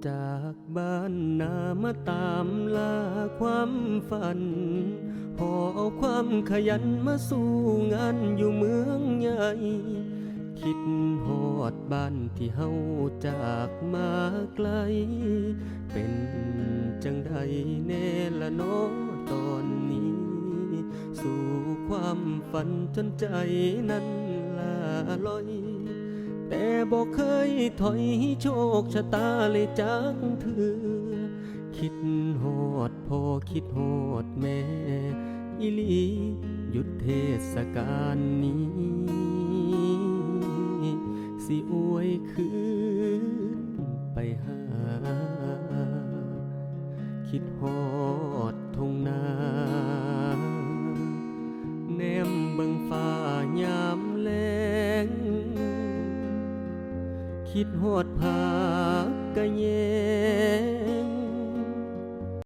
จากบ้านนามาตามล่าความฝันพอเอาความขยันมาสู้งานอยู่เมืองใหญ่คิดฮอดบ้านที่เฮาจากมาไกลเป็นจังใดแน่ละน้องตอนนี้สู่ความฝันจนใจนั้นลาลอยแต่บอกเคยถอยโชคชะตาเลยจักเถือคิดฮอดพ่อคิดฮอดแม่อีหลีหยุดเทศกาลนี้สิอวยคืนไปหาคิดฮอดทงนาแนมเบิ่งฟ้ายามแลงคิดฮอดผากะแย